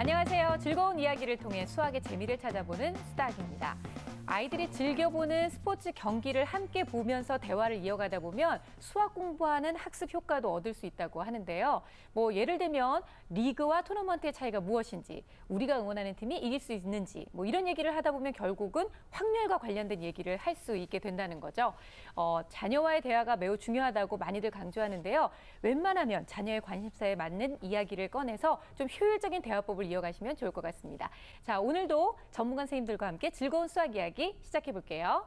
안녕하세요. 즐거운 이야기를 통해 수학의 재미를 찾아보는 수다학입니다. 아이들이 즐겨보는 스포츠 경기를 함께 보면서 대화를 이어가다 보면 수학 공부하는 학습 효과도 얻을 수 있다고 하는데요. 예를 들면 리그와 토너먼트의 차이가 무엇인지, 우리가 응원하는 팀이 이길 수 있는지, 이런 얘기를 하다 보면 결국은 확률과 관련된 얘기를 할 수 있게 된다는 거죠. 자녀와의 대화가 매우 중요하다고 많이들 강조하는데요. 웬만하면 자녀의 관심사에 맞는 이야기를 꺼내서 좀 효율적인 대화법을 이어가시면 좋을 것 같습니다. 자, 오늘도 전문가 선생님들과 함께 즐거운 수학 이야기 시작해 볼게요.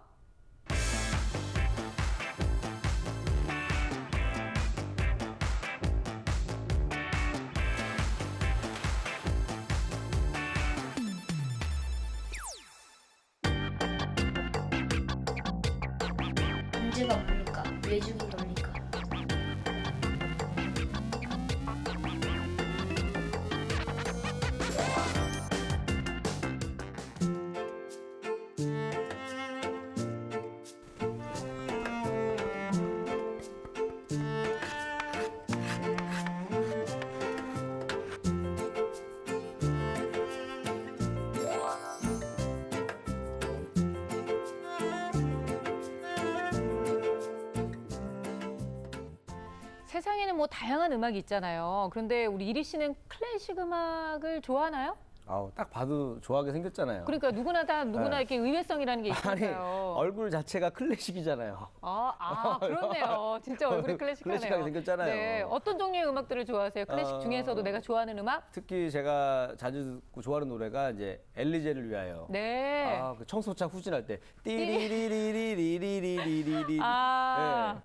문제가 뭘까? 왜 죽인 겁니까? 세상에는 다양한 음악이 있잖아요. 그런데 우리 이리 씨는 클래식 음악을 좋아하나요? 딱 봐도 좋아하게 생겼잖아요. 그러니까 누구나 이렇게 의외성이라는 게 아니, 있으니까요. 얼굴 자체가 클래식이잖아요. 그렇네요. 진짜 얼굴이 클래식하네요. 클래식하게 생겼잖아요. 네, 어떤 종류의 음악들을 좋아하세요? 클래식 중에서도 내가 좋아하는 음악? 특히 제가 자주 듣고 좋아하는 노래가 이제 엘리제를 위하여. 네. 그 청소차 후진할 때 띠리리리리리리리리리리. 네,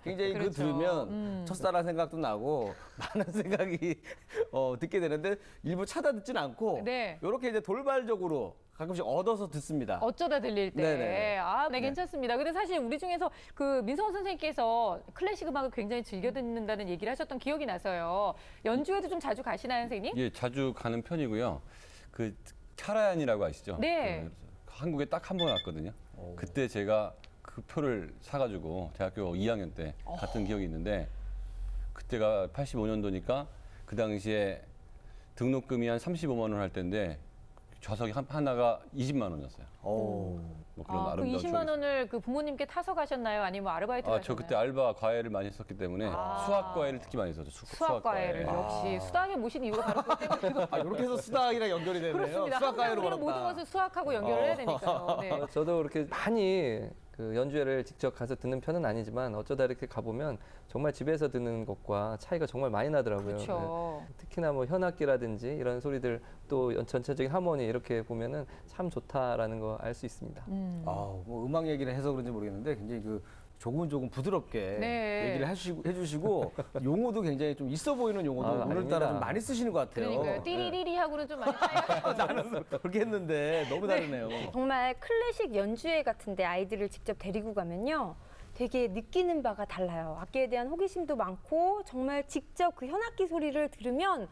굉장히 그렇죠. 그거 들으면 첫사랑 생각도 나고 많은 생각이 듣게 되는데 일부 찾아 듣진 않고 네. 이렇게 이제 돌발적으로 가끔씩 얻어서 듣습니다. 어쩌다 들릴 때. 네네. 네, 괜찮습니다. 근데 사실 우리 중에서 그 민성원 선생님께서 클래식 음악을 굉장히 즐겨 듣는다는 얘기를 하셨던 기억이 나서요. 연주회도 좀 자주 가시나요, 선생님? 예, 자주 가는 편이고요. 그 차라얀이라고 아시죠? 네. 한국에 딱 한 번 왔거든요. 그때 제가 그 표를 사가지고 대학교 2학년 때 갔던 기억이 있는데 그때가 85년도니까 그 당시에 등록금이 한 35만 원 할 때인데 좌석이 하나가 20만 원이었어요. 그런 그 아름다운 20만 원을 그 부모님께 타서 가셨나요? 아니면 아르바이트 가셨나요? 저 그때 알바 과외를 많이 했었기 때문에 수학 과외를 특히 많이 했었죠. 수학 과외를 역시 수학에 모신 이유가 바로 그 때문에 이렇게 해서 수학이랑 연결이 되네요. 그렇습니다. 수학 항상 과외로 우리는 모든 벌었다. 것을 수학하고 연결을 해야 되니까요. 네. 저도 그렇게 많이 그 연주회를 직접 가서 듣는 편은 아니지만 어쩌다 이렇게 가보면 정말 집에서 듣는 것과 차이가 정말 많이 나더라고요. 그렇죠. 네. 특히나 현악기라든지 이런 소리들 또 전체적인 하모니 이렇게 보면은 참 좋다라는 거 알 수 있습니다. 음악 얘기를 해서 그런지 모르겠는데 굉장히 조금 부드럽게 네. 얘기를 해주시고 용어도 굉장히 좀 있어 보이는 용어도 오늘따라 아닙니다. 좀 많이 쓰시는 것 같아요. 그러니까요. 띠리리리 하고는 좀 많이 차이가 나는 그렇게 했는데 너무 다르네요. 정말 클래식 연주회 같은데 아이들을 직접 데리고 가면요. 되게 느끼는 바가 달라요. 악기에 대한 호기심도 많고 정말 직접 그 현악기 소리를 들으면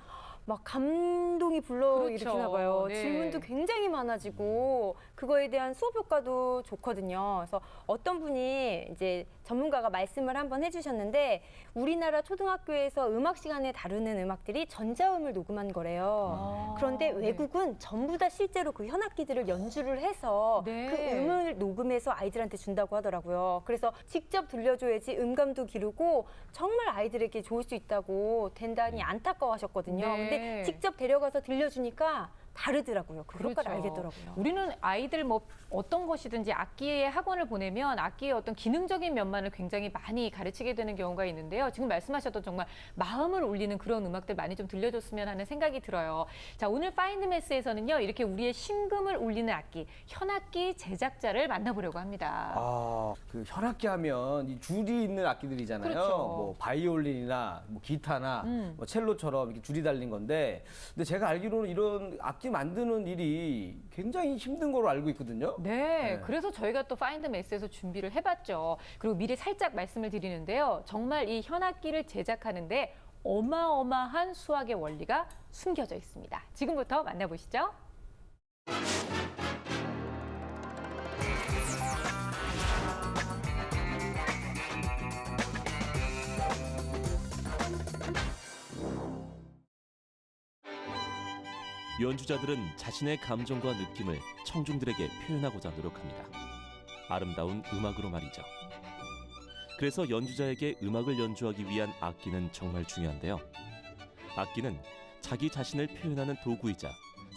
막 감동이 불러일으키나 봐요. 네. 질문도 굉장히 많아지고 그거에 대한 수업 효과도 좋거든요. 그래서 어떤 분이 이제 전문가가 말씀을 한번 해주셨는데 우리나라 초등학교에서 음악 시간에 다루는 음악들이 전자음을 녹음한 거래요. 그런데 외국은 전부 다 실제로 그 현악기들을 연주를 해서 네. 그 음을 녹음해서 아이들한테 준다고 하더라고요. 그래서 직접 들려줘야지 음감도 기르고 정말 아이들에게 좋을 수 있다고 대단히 안타까워하셨거든요. 네. 근데 직접 데려가서 들려주니까 다르더라고요. 그 효과를 알겠더라고요. 우리는 아이들 어떤 것이든지 악기의 학원을 보내면 악기의 어떤 기능적인 면만을 굉장히 많이 가르치게 되는 경우가 있는데요. 지금 말씀하셨던 정말 마음을 울리는 그런 음악들 많이 좀 들려줬으면 하는 생각이 들어요. 자, 오늘 파인드 매스에서는요. 이렇게 우리의 심금을 울리는 악기, 현악기 제작자를 만나보려고 합니다. 그 현악기 하면 이 줄이 있는 악기들이잖아요. 그렇죠. 바이올린이나 기타나 첼로처럼 이렇게 줄이 달린 건데, 근데 제가 알기로는 이런 악기 만드는 일이 굉장히 힘든 걸로 알고 있거든요. 네, 그래서 저희가 또 파인드 매스에서 준비를 해봤죠. 그리고 미리 살짝 말씀을 드리는데요. 정말 이 현악기를 제작하는데 어마어마한 수학의 원리가 숨겨져 있습니다. 지금부터 만나보시죠. 연주자들은 자신의 감정과 느낌을 청중들에게 표현하고자 노력합니다. 아름다운 음악으로 말이죠. 그래서 연주자에게 음악을 연주하기 위한 악기는 정말 중요한데요. 악기는 자기 자신을 표현하는 도구이자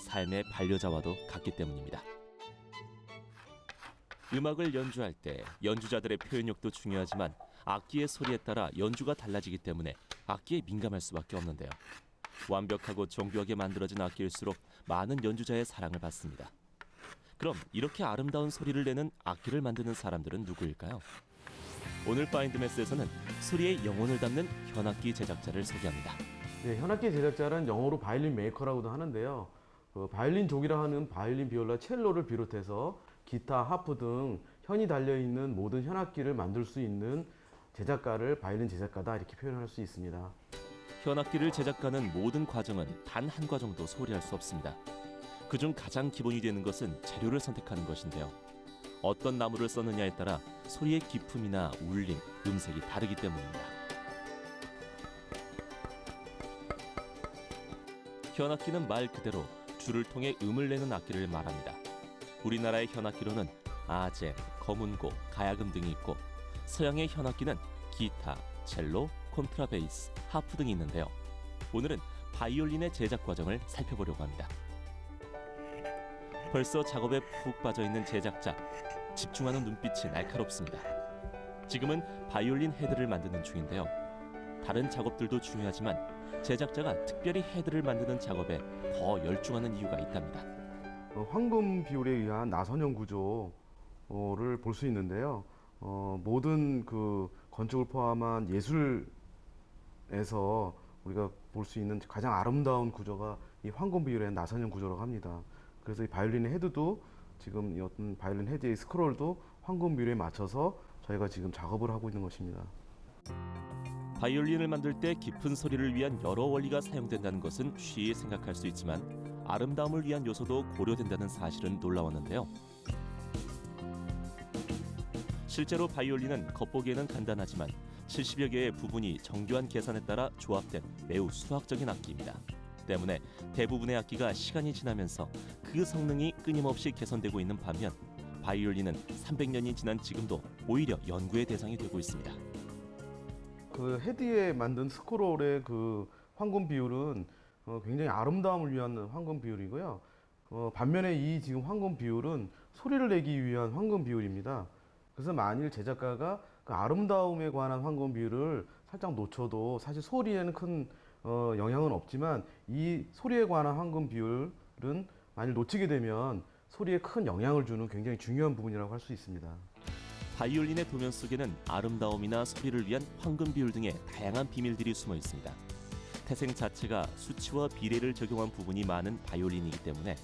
삶의 반려자와도 같기 때문입니다. 음악을 연주할 때 연주자들의 표현력도 중요하지만 악기의 소리에 따라 연주가 달라지기 때문에 악기에 민감할 수밖에 없는데요. 완벽하고 정교하게 만들어진 악기일수록 많은 연주자의 사랑을 받습니다. 그럼 이렇게 아름다운 소리를 내는 악기를 만드는 사람들은 누구일까요? 오늘 파인드매스에서는 소리의 영혼을 담는 현악기 제작자를 소개합니다. 네, 현악기 제작자는 영어로 바이올린 메이커라고도 하는데요. 바이올린 족이라 하는 바이올린, 비올라, 첼로를 비롯해서 기타, 하프 등 현이 달려있는 모든 현악기를 만들 수 있는 제작가를 바이올린 제작가다 이렇게 표현할 수 있습니다. 현악기를 제작하는 모든 과정은 단 한 과정도 소홀히할 수 없습니다. 그중 가장 기본이 되는 것은 재료를 선택하는 것인데요. 어떤 나무를 썼느냐에 따라 소리의 기품이나 울림, 음색이 다르기 때문입니다. 현악기는 말 그대로 줄을 통해 음을 내는 악기를 말합니다. 우리나라의 현악기로는 아젠, 거문고, 가야금 등이 있고 서양의 현악기는 기타, 첼로, 콘트라베이스, 하프 등이 있는데요. 오늘은 바이올린의 제작 과정을 살펴보려고 합니다. 벌써 작업에 푹 빠져있는 제작자, 집중하는 눈빛이 날카롭습니다. 지금은 바이올린 헤드를 만드는 중인데요. 다른 작업들도 중요하지만 제작자가 특별히 헤드를 만드는 작업에 더 열중하는 이유가 있답니다. 황금 비율에 의한 나선형 구조를 볼 수 있는데요. 모든 그 건축을 포함한 예술에서 우리가 볼 수 있는 가장 아름다운 구조가 이 황금 비율에 의한 나선형 구조라고 합니다. 그래서 이 바이올린의 헤드도 지금 이 어떤 바이올린 헤드의 스크롤도 황금 비율에 맞춰서 저희가 지금 작업을 하고 있는 것입니다. 바이올린을 만들 때 깊은 소리를 위한 여러 원리가 사용된다는 것은 쉬이 생각할 수 있지만 아름다움을 위한 요소도 고려된다는 사실은 놀라웠는데요. 실제로 바이올린은 겉보기에는 간단하지만 70여 개의 부분이 정교한 계산에 따라 조합된 매우 수학적인 악기입니다. 때문에 대부분의 악기가 시간이 지나면서 그 성능이 끊임없이 개선되고 있는 반면 바이올린은 300년이 지난 지금도 오히려 연구의 대상이 되고 있습니다. 그 헤드에 만든 스크롤의 그 황금 비율은 굉장히 아름다움을 위한 황금 비율이고요. 반면에 이 지금 황금 비율은 소리를 내기 위한 황금 비율입니다. 그래서 만일 제작가가 그 아름다움에 관한 황금 비율을 살짝 놓쳐도 사실 소리에는 큰 영향은 없지만 이 소리에 관한 황금 비율은 만일 놓치게 되면 소리에 큰 영향을 주는 굉장히 중요한 부분이라고 할 수 있습니다. 바이올린의 도면 속에는 아름다움이나 소리를 위한 황금 비율 등의 다양한 비밀들이 숨어 있습니다. 태생 자체가 수치와 비례를 적용한 부분이 많은 바이올린이기 때문에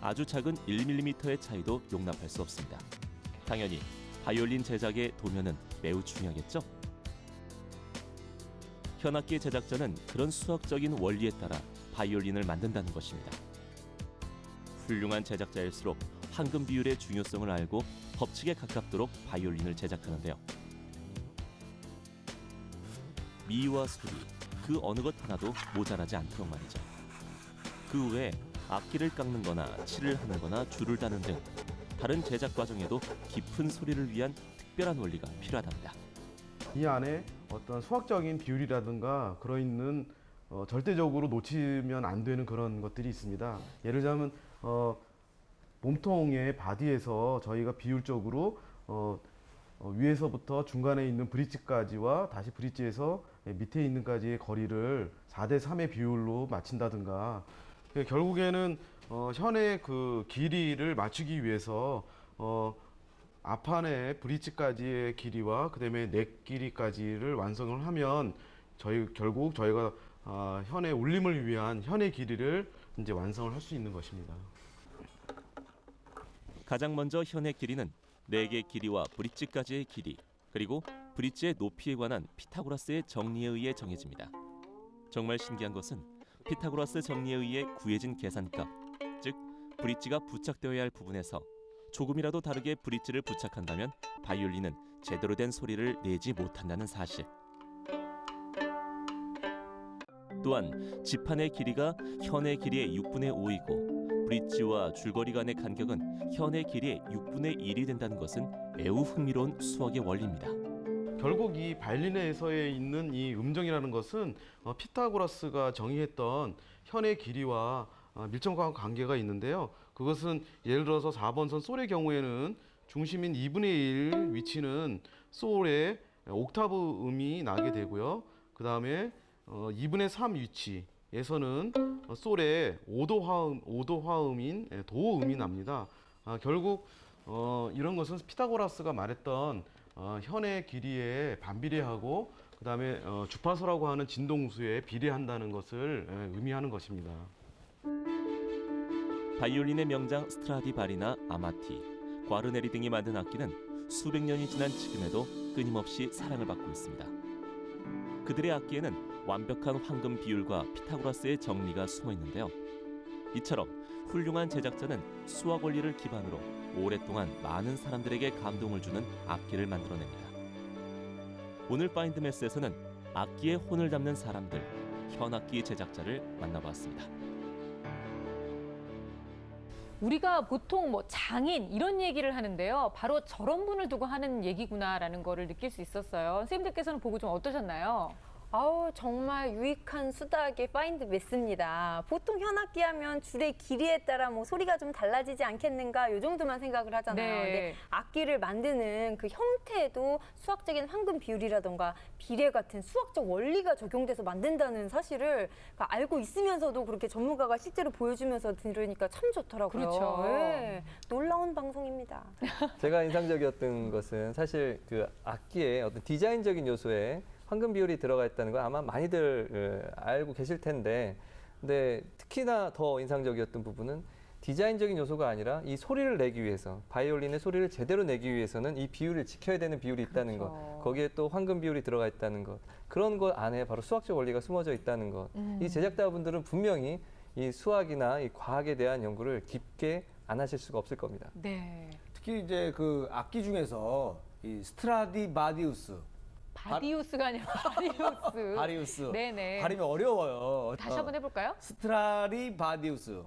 아주 작은 1mm의 차이도 용납할 수 없습니다. 당연히 바이올린 제작의 도면은 매우 중요하겠죠? 현악기 제작자는 그런 수학적인 원리에 따라 바이올린을 만든다는 것입니다. 훌륭한 제작자일수록 황금 비율의 중요성을 알고 법칙에 가깝도록 바이올린을 제작하는데요. 미와 소리, 그 어느 것 하나도 모자라지 않도록 말이죠. 그 외에 악기를 깎는 거나 칠을 하는 거나 줄을 다는 등 다른 제작 과정에도 깊은 소리를 위한 특별한 원리가 필요하답니다. 이 안에 어떤 수학적인 비율이라든가 그런 있는 절대적으로 놓치면 안 되는 그런 것들이 있습니다. 예를 들자면 몸통의 바디에서 저희가 비율적으로 위에서부터 중간에 있는 브릿지까지와 다시 브릿지에서 밑에 있는까지의 거리를 4대 3의 비율로 맞춘다든가 결국에는 현의 그 길이를 맞추기 위해서 앞판의 브릿지까지의 길이와 그다음에 넥 길이까지를 완성을 하면 결국 저희가 현의 울림을 위한 현의 길이를 이제 완성을 할 수 있는 것입니다. 가장 먼저 현의 길이는 넥의 길이와 브릿지까지의 길이, 그리고 브릿지의 높이에 관한 피타고라스의 정리에 의해 정해집니다. 정말 신기한 것은 피타고라스 정리에 의해 구해진 계산값, 즉 브릿지가 부착되어야 할 부분에서 조금이라도 다르게 브릿지를 부착한다면 바이올린은 제대로 된 소리를 내지 못한다는 사실. 또한 지판의 길이가 현의 길이의 6분의 5이고 브릿지와 줄거리 간의 간격은 현의 길이의 6분의 1이 된다는 것은 매우 흥미로운 수학의 원리입니다. 결국 이 바이올린에서에 있는 이 음정이라는 것은 피타고라스가 정의했던 현의 길이와 밀접한 관계가 있는데요. 그것은 예를 들어서 4번 선 솔의 경우에는 중심인 2분의 1 위치는 솔의 옥타브 음이 나게 되고요. 그 다음에 2분의 3 위치에서는 솔의 5도 화음인 도 음이 납니다. 결국 이런 것은 피타고라스가 말했던 현의 길이에 반비례하고 그 다음에 주파수라고 하는 진동수에 비례한다는 것을 의미하는 것입니다. 바이올린의 명장 스트라디바리나 아마티, 과르네리 등이 만든 악기는 수백 년이 지난 지금에도 끊임없이 사랑을 받고 있습니다. 그들의 악기에는 완벽한 황금 비율과 피타고라스의 정리가 숨어 있는데요. 이처럼 훌륭한 제작자는 수학 원리를 기반으로 오랫동안 많은 사람들에게 감동을 주는 악기를 만들어냅니다. 오늘 파인드메스에서는 악기의 혼을 담는 사람들, 현악기 제작자를 만나봤습니다. 우리가 보통 뭐 장인 이런 얘기를 하는데요. 바로 저런 분을 두고 하는 얘기구나라는 거를 느낄 수 있었어요. 선생님들께서는 보고 좀 어떠셨나요? 아우 정말 유익한 수다의 파인드 메스입니다. 보통 현악기 하면 줄의 길이에 따라 뭐 소리가 좀 달라지지 않겠는가 요 정도만 생각을 하잖아요. 네. 근데 악기를 만드는 그 형태에도 수학적인 황금 비율이라던가 비례 같은 수학적 원리가 적용돼서 만든다는 사실을 알고 있으면서도 그렇게 전문가가 실제로 보여주면서 들으니까 참 좋더라고요. 그렇죠. 네, 놀라운 방송입니다. 제가 인상적이었던 것은 사실 그 악기의 어떤 디자인적인 요소에 황금 비율이 들어가 있다는 걸 아마 많이들 알고 계실 텐데, 근데 특히나 더 인상적이었던 부분은 디자인적인 요소가 아니라 이 소리를 내기 위해서, 바이올린의 소리를 제대로 내기 위해서는 이 비율을 지켜야 되는 비율이 있다는 그렇죠. 것, 거기에 또 황금 비율이 들어가 있다는 것, 그런 것 안에 바로 수학적 원리가 숨어져 있다는 것. 이 제작자분들은 분명히 이 수학이나 이 과학에 대한 연구를 깊게 안 하실 수가 없을 겁니다. 네. 특히 이제 그 악기 중에서 이 스트라디바리우스, 바디우스가 아니라 바리우스. 바리우스. 네네. 발음이 어려워요. 다시 한번 해볼까요? 스트라디바리우스.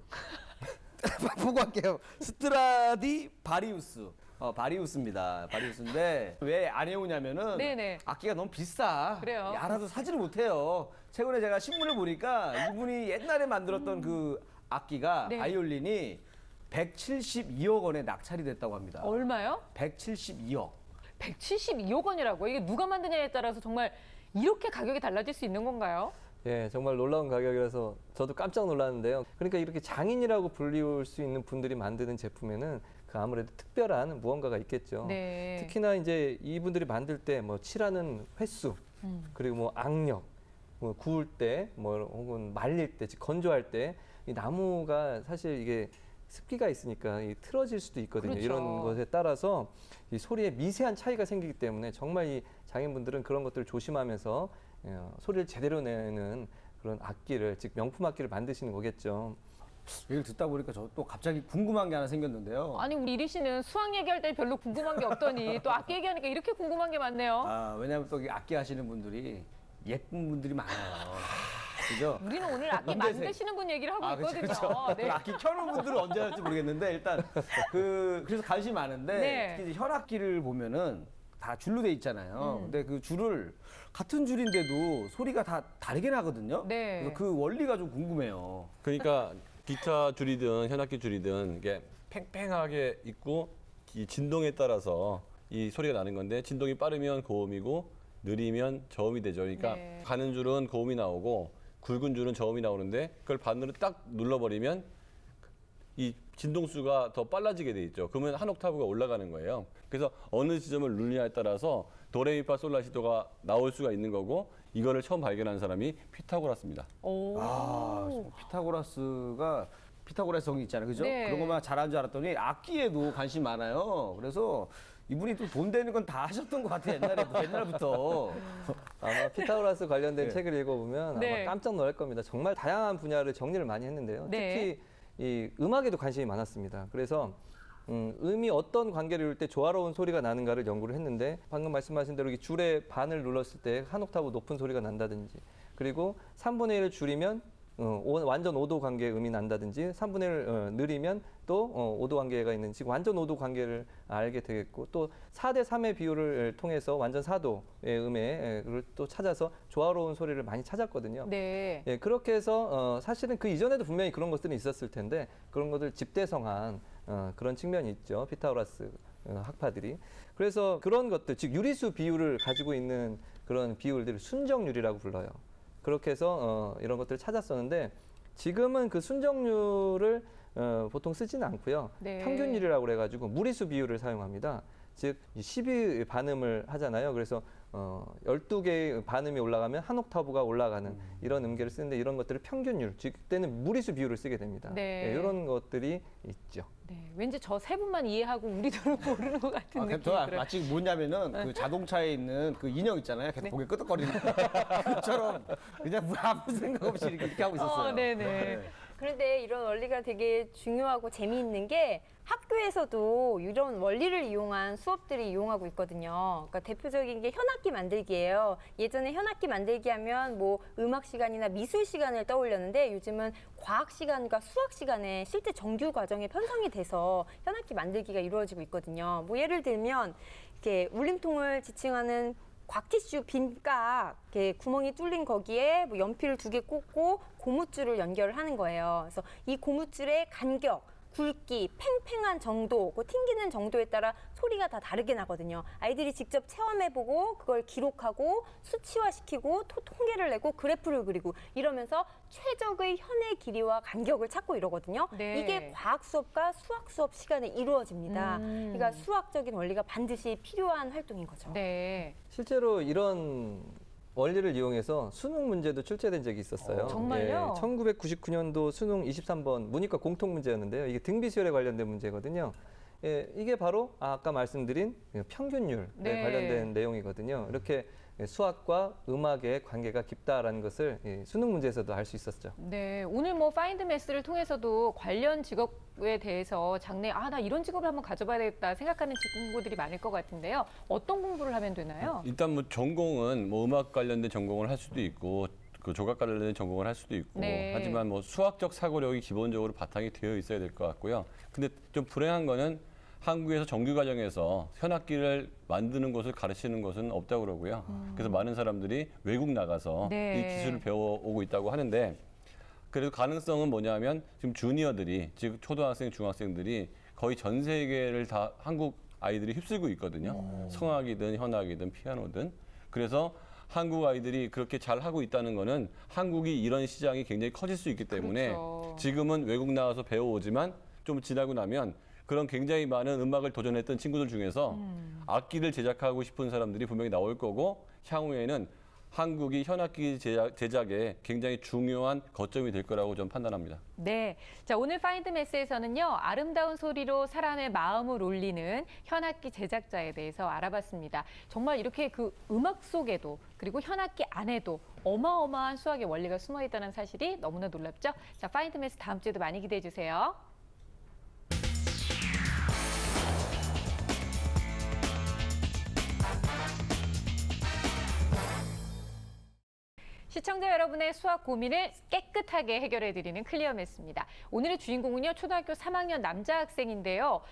보고 할게요. 스트라디바리우스. 바리우스입니다. 바리우스인데 왜 안 해오냐면은 네네. 악기가 너무 비싸. 그래요. 알아도 사지를 못해요. 최근에 제가 신문을 보니까 이분이 옛날에 만들었던 그 악기가 네. 바이올린이 172억 원에 낙찰이 됐다고 합니다. 얼마요? 172억. 172억 원이라고. 이게 누가 만드냐에 따라서 정말 이렇게 가격이 달라질 수 있는 건가요? 예, 정말 놀라운 가격이라서 저도 깜짝 놀랐는데요. 그러니까 이렇게 장인이라고 불리울 수 있는 분들이 만드는 제품에는 그 아무래도 특별한 무언가가 있겠죠. 네. 특히나 이제 이분들이 만들 때 뭐 칠하는 횟수, 그리고 뭐 악력, 뭐 구울 때, 뭐 혹은 말릴 때, 즉 건조할 때 이 나무가 사실 이게 습기가 있으니까 이 틀어질 수도 있거든요. 그렇죠. 이런 것에 따라서 이 소리에 미세한 차이가 생기기 때문에 정말 이 장인분들은 그런 것들을 조심하면서 소리를 제대로 내는 그런 악기를, 즉 명품 악기를 만드시는 거겠죠. 얘기를 듣다 보니까 저 또 갑자기 궁금한 게 하나 생겼는데요. 아니 우리 이리 씨는 수학 얘기할 때 별로 궁금한 게 없더니 또 악기 얘기하니까 이렇게 궁금한 게 많네요. 왜냐하면 또 이 악기 하시는 분들이 예쁜 분들이 많아요. 그죠? 우리는 오늘 악기 만드시는 분 얘기를 하고 있거든요. 그렇죠. 네. 악기 켜놓은 분들은 언제 할지 모르겠는데 일단 그래서 관심이 많은데 네. 특히 이제 현악기를 보면은 다 줄로 돼 있잖아요. 근데 그 줄을 같은 줄인데도 소리가 다 다르게 나거든요. 네. 그래서 그 원리가 좀 궁금해요. 그러니까 기타 줄이든 현악기 줄이든 이게 팽팽하게 있고 이 진동에 따라서 이 소리가 나는 건데, 진동이 빠르면 고음이고 느리면 저음이 되죠. 그러니까 네. 가는 줄은 고음이 나오고 굵은 줄은 저음이 나오는데, 그걸 반으로 딱 눌러버리면 이 진동수가 더 빨라지게 돼 있죠. 그러면 한 옥타브가 올라가는 거예요. 그래서 어느 지점을 누르냐에 따라서 도레미파솔라시도가 나올 수가 있는 거고, 이거를 처음 발견한 사람이 피타고라스입니다. 오. 피타고라스가 피타고라스 정리 있잖아요. 그죠? 네. 그런 것만 잘하는 줄 알았더니 악기에도 관심 많아요. 그래서 이분이 또 돈 되는 건 다 하셨던 것 같아요. 옛날부터. 아마 피타고라스 관련된 네. 책을 읽어보면 네. 아마 깜짝 놀랄 겁니다. 정말 다양한 분야를 정리를 많이 했는데요. 네. 특히 이 음악에도 관심이 많았습니다. 그래서 음이 어떤 관계를 이룰 때 조화로운 소리가 나는가를 연구를 했는데, 방금 말씀하신 대로 이 줄에 반을 눌렀을 때 한 옥타브 높은 소리가 난다든지, 그리고 3분의 1을 줄이면 완전 오도 관계 음이 난다든지 3분의 1을 느리면 또 오도 관계가 있는 지금 완전 오도 관계를 알게 되겠고 또 4대 3의 비율을 통해서 완전 4도의 음을 또 찾아서 조화로운 소리를 많이 찾았거든요. 네. 예, 그렇게 해서 사실은 그 이전에도 분명히 그런 것들이 있었을 텐데 그런 것들 집대성한 그런 측면이 있죠. 피타고라스 학파들이. 그래서 그런 것들, 즉 유리수 비율을 가지고 있는 그런 비율들을 순정률이라고 불러요. 그렇게 해서 이런 것들을 찾았었는데 지금은 그 순정률을 보통 쓰지는 않고요. 네. 평균율이라고 그래가지고 무리수 비율을 사용합니다. 즉 12 반음을 하잖아요. 그래서 12개의 반음이 올라가면 한 옥타브가 올라가는 이런 음계를 쓰는데 이런 것들을 평균율, 즉 그때는 무리수 비율을 쓰게 됩니다. 네. 예, 이런 것들이 있죠. 네. 왠지 저 세 분만 이해하고 우리들은 모르는 것 같은 느낌이 저 들어요. 마치 뭐냐면은 그 자동차에 있는 그 인형 있잖아요. 계속 고개 끄덕거리는 그처럼 그냥 아무 생각 없이 이렇게 하고 있었어요. 네네. 그런데 이런 원리가 되게 중요하고 재미있는 게 학교에서도 이런 원리를 이용한 수업들이 이용하고 있거든요. 그러니까 대표적인 게 현악기 만들기예요. 예전에 현악기 만들기 하면 뭐 음악 시간이나 미술 시간을 떠올렸는데 요즘은 과학 시간과 수학 시간에 실제 정규 과정에 편성이 돼서 현악기 만들기가 이루어지고 있거든요. 뭐 예를 들면 이렇게 울림통을 지칭하는 곽티슈 빈각 이렇게 구멍이 뚫린 거기에 뭐 연필을 2개 꽂고 고무줄을 연결을 하는 거예요. 그래서 이 고무줄의 간격, 굵기, 팽팽한 정도, 그 튕기는 정도에 따라 소리가 다 다르게 나거든요. 아이들이 직접 체험해보고 그걸 기록하고 수치화시키고 통계를 내고 그래프를 그리고 이러면서 최적의 현의 길이와 간격을 찾고 이러거든요. 네. 이게 과학 수업과 수학 수업 시간에 이루어집니다. 그러니까 수학적인 원리가 반드시 필요한 활동인 거죠. 네. 실제로 이런 원리를 이용해서 수능 문제도 출제된 적이 있었어요. 정말요? 1999년도 수능 23번 문이과 공통 문제였는데요. 이게 등비수열에 관련된 문제거든요. 예, 이게 바로 아까 말씀드린 평균율에 네. 관련된 내용이거든요. 이렇게 수학과 음악의 관계가 깊다라는 것을 수능 문제에서도 알 수 있었죠. 네, 오늘 뭐 파인드 매스를 통해서도 관련 직업에 대해서 장래 나 이런 직업을 한번 가져봐야 되겠다 생각하는 친구들이 많을 것 같은데요. 어떤 공부를 하면 되나요? 일단 뭐 전공은 뭐 음악 관련된 전공을 할 수도 있고 그 조각 관련된 전공을 할 수도 있고 네. 하지만 뭐 수학적 사고력이 기본적으로 바탕이 되어 있어야 될 것 같고요. 근데 좀 불행한 거는 한국에서 정규 과정에서 현악기를 만드는 것을 가르치는 것은 없다고 그러고요. 그래서 많은 사람들이 외국 나가서 네. 이 기술을 배워오고 있다고 하는데 그래도 가능성은 뭐냐면 지금 주니어들이 즉 초등학생, 중학생들이 거의 전 세계를 다 한국 아이들이 휩쓸고 있거든요. 성악이든 현악이든 피아노든. 그래서 한국 아이들이 그렇게 잘 하고 있다는 거는 한국이 이런 시장이 굉장히 커질 수 있기 때문에 그렇죠. 지금은 외국 나와서 배워오지만 좀 지나고 나면 그런 굉장히 많은 음악을 도전했던 친구들 중에서 악기를 제작하고 싶은 사람들이 분명히 나올 거고 향후에는 한국이 현악기 제작에 굉장히 중요한 거점이 될 거라고 좀 판단합니다. 네, 자 오늘 파인드 매스에서는요 아름다운 소리로 사람의 마음을 울리는 현악기 제작자에 대해서 알아봤습니다. 정말 이렇게 그 음악 속에도 그리고 현악기 안에도 어마어마한 수학의 원리가 숨어 있다는 사실이 너무나 놀랍죠? 자 파인드 매스 다음 주에도 많이 기대해 주세요. 시청자 여러분의 수학 고민을 깨끗하게 해결해드리는 클리어매스입니다. 오늘의 주인공은요, 초등학교 3학년 남자 학생인데요.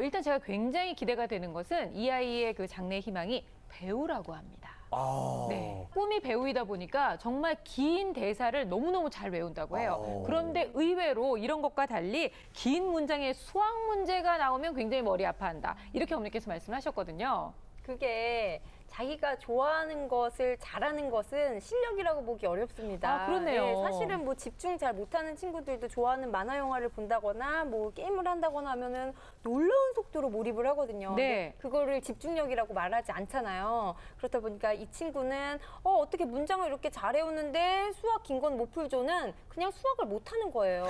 일단 제가 굉장히 기대가 되는 것은 이 아이의 그 장래 희망이 배우라고 합니다. 네. 꿈이 배우이다 보니까 정말 긴 대사를 너무너무 잘 외운다고 해요. 그런데 의외로 이런 것과 달리 긴 문장에 수학 문제가 나오면 굉장히 머리 아파한다. 이렇게 어머니께서 말씀하셨거든요. 그게 자기가 좋아하는 것을 잘하는 것은 실력이라고 보기 어렵습니다. 아, 그렇네요. 사실은 뭐 집중 잘 못하는 친구들도 좋아하는 만화 영화를 본다거나 뭐 게임을 한다거나 하면은 놀라운 속도로 몰입을 하거든요. 네. 근데 그거를 집중력이라고 말하지 않잖아요. 그렇다 보니까 이 친구는 어떻게 문장을 이렇게 잘 외우는데 수학 긴 건 못 풀죠는 그냥 수학을 못하는 거예요.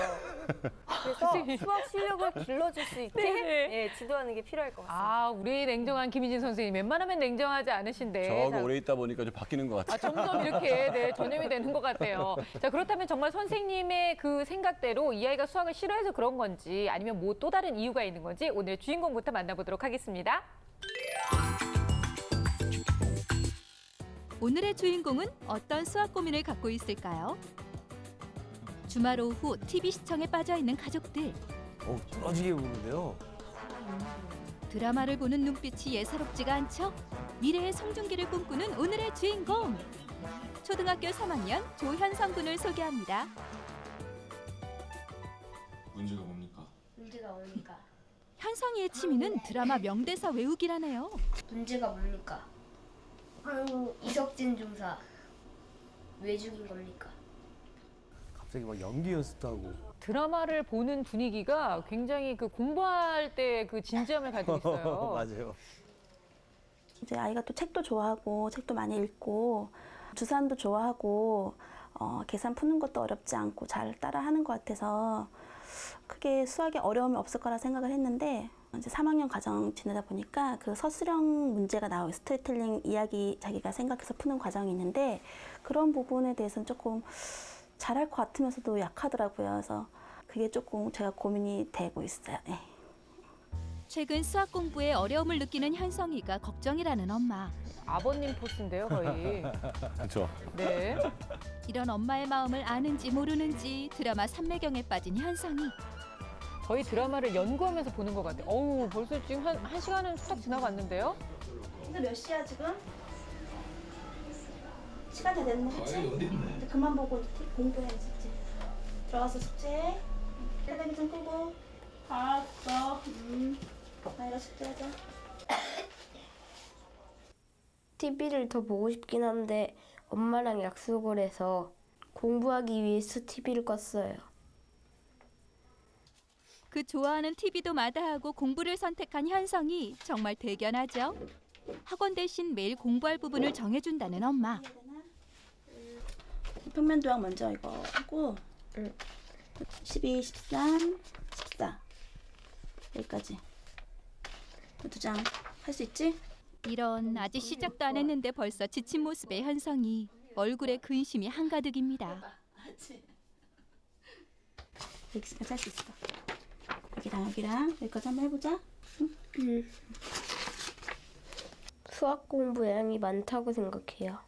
그래서 수학 실력을 길러줄 수 있게 네네. 지도하는 게 필요할 것 같습니다. 아, 우리 냉정한 김희진 선생님 웬만하면 냉정하지 않으신데. 저하고 오래 있다 보니까 좀 바뀌는 것 같아요. 점점 이렇게 전염이 되는 것 같아요. 자, 그렇다면 정말 선생님의 그 생각대로 이 아이가 수학을 싫어해서 그런 건지 아니면 뭐 또 다른 이유가 있는 건지 오늘 주인공부터 만나보도록 하겠습니다. 오늘의 주인공은 어떤 수학 고민을 갖고 있을까요? 주말 오후 TV 시청에 빠져 있는 가족들. 뚫어지게 보는데요. 드라마를 보는 눈빛이 예사롭지가 않죠? 미래의 송중기를 꿈꾸는 오늘의 주인공. 초등학교 3학년 조현성 군을 소개합니다. 문제가 뭡니까? 문제가 뭡니까? 현성이의 취미는 드라마 명대사 외우기라네요. 문제가 뭡니까? 이석진 중사 왜 죽인 겁니까? 갑자기 막 연기 연습도 하고. 드라마를 보는 분위기가 굉장히 그 공부할 때 그 진지함을 가지고 있어요. 맞아요. 이제 아이가 또 책도 좋아하고 책도 많이 읽고 주산도 좋아하고 계산 푸는 것도 어렵지 않고 잘 따라하는 것 같아서 크게 수학에 어려움이 없을 거라 생각을 했는데 이제 3학년 과정 지내다 보니까 그 서술형 문제가 나와요. 스토리텔링 이야기 자기가 생각해서 푸는 과정이 있는데 그런 부분에 대해서는 조금 잘할 것 같으면서도 약하더라고요. 그래서 그게 조금 제가 고민이 되고 있어요. 네. 최근 수학 공부에 어려움을 느끼는 현성이가 걱정이라는 엄마. 아버님 포스인데요, 거의. 그렇죠. 네. 이런 엄마의 마음을 아는지 모르는지 드라마 삼매경에 빠진 현성이. 거의 드라마를 연구하면서 보는 것 같아요. 어우, 벌써 지금 한 시간은 훌쩍 지나갔는데요? 근데 몇 시야 지금? 시간 다 됐네, 그치? 이제 그만 보고 이제 공부해야지, 이제. 들어가서 숙제해. 텔레비 좀 끄고. 알았어. 나이가 숙제하자. TV를 더 보고 싶긴 한데 엄마랑 약속을 해서 공부하기 위해서 TV를 껐어요. 그 좋아하는 TV도 마다하고 공부를 선택한 현성이 정말 대견하죠. 학원 대신 매일 공부할 부분을 정해준다는 엄마. 평면도형 먼저 이거 하고 12, 13, 14 여기까지 두 장 할 수 있지? 이런 아직 시작도 안 했는데 벌써 지친 모습의 현성이 얼굴에 근심이 한가득입니다. 여기까지 할 수 있어. 여기랑 여기까지 한번 해보자. 수학 공부 양이 많다고 생각해요.